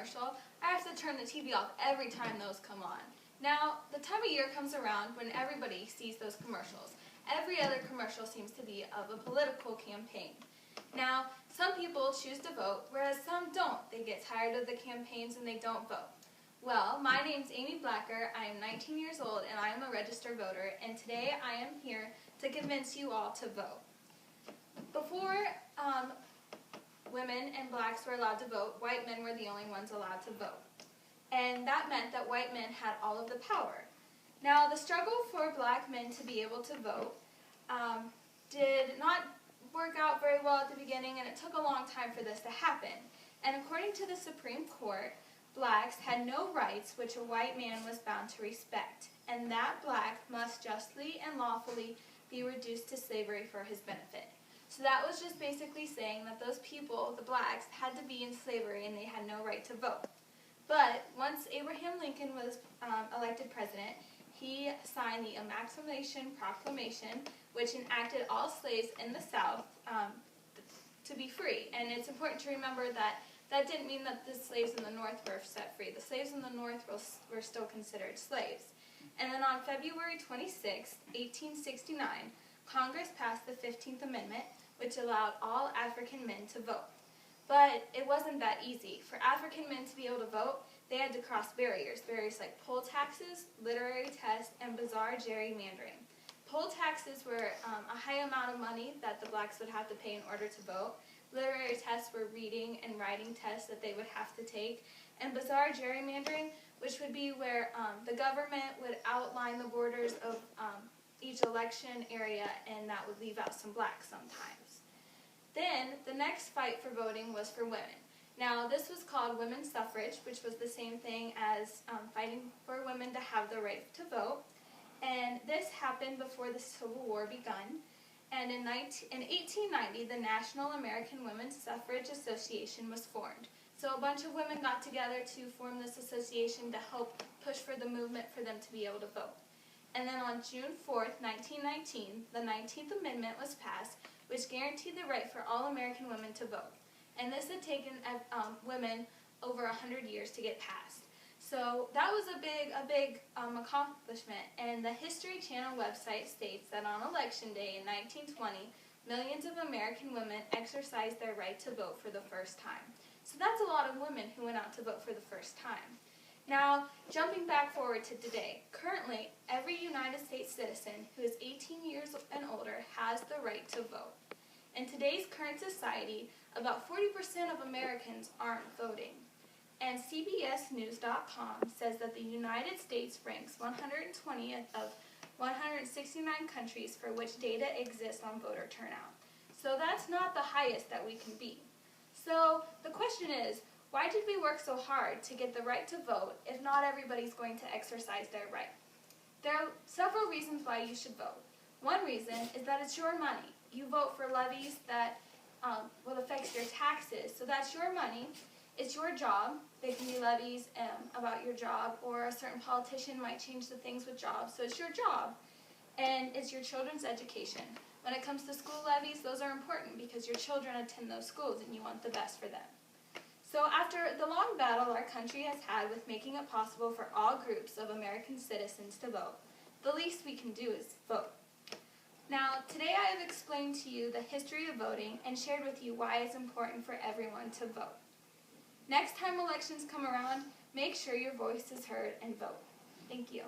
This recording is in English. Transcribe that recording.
commercial, I have to turn the TV off every time those come on. Now, the time of year comes around when everybody sees those commercials. Every other commercial seems to be of a political campaign. Now, some people choose to vote, whereas some don't. They get tired of the campaigns and they don't vote. Well, my name's Amy Blacker, I am 19 years old, and I am a registered voter, and today I am here to convince you all to vote. Before women and blacks were allowed to vote, white men were the only ones allowed to vote. And that meant that white men had all of the power. Now, the struggle for black men to be able to vote did not work out very well at the beginning, and it took a long time for this to happen. And according to the Supreme Court, blacks had no rights which a white man was bound to respect, and that black must justly and lawfully be reduced to slavery for his benefit. So that was just basically saying that those people, the blacks, had to be in slavery and they had no right to vote. But once Abraham Lincoln was elected president, he signed the Emancipation Proclamation, which enacted all slaves in the South to be free. And it's important to remember that that didn't mean that the slaves in the North were set free. The slaves in the North were still considered slaves. And then on February 26, 1869, Congress passed the 15th Amendment, which allowed all African men to vote. But it wasn't that easy. For African men to be able to vote, they had to cross barriers like poll taxes, literary tests, and bizarre gerrymandering. Poll taxes were a high amount of money that the blacks would have to pay in order to vote. Literary tests were reading and writing tests that they would have to take. And bizarre gerrymandering, which would be where the government would outline the borders of each election area, and that would leave out some blacks sometimes. Then, the next fight for voting was for women. Now, this was called women's suffrage, which was the same thing as fighting for women to have the right to vote. And this happened before the Civil War begun. And in 1890, the National American Women's Suffrage Association was formed. So a bunch of women got together to form this association to help push for the movement for them to be able to vote. And then on June 4th, 1919, the 19th Amendment was passed, which guaranteed the right for all American women to vote. And this had taken women over 100 years to get passed. So that was a big accomplishment. And the History Channel website states that on Election Day in 1920, millions of American women exercised their right to vote for the first time. So that's a lot of women who went out to vote for the first time. Now, jumping back forward to today, currently every United States citizen who is 18 years and older has the right to vote. In today's current society, about 40% of Americans aren't voting. And CBSNews.com says that the United States ranks 120th of 169 countries for which data exists on voter turnout. So that's not the highest that we can be. So the question is, why did we work so hard to get the right to vote if not everybody's going to exercise their right? There are several reasons why you should vote. One reason is that it's your money. You vote for levies that will affect your taxes, so that's your money. It's your job. There can be levies about your job, or a certain politician might change the things with jobs, so it's your job. And it's your children's education. When it comes to school levies, those are important because your children attend those schools and you want the best for them. So after the long battle our country has had with making it possible for all groups of American citizens to vote, the least we can do is vote. Now, today I have explained to you the history of voting and shared with you why it's important for everyone to vote. Next time elections come around, make sure your voice is heard and vote. Thank you.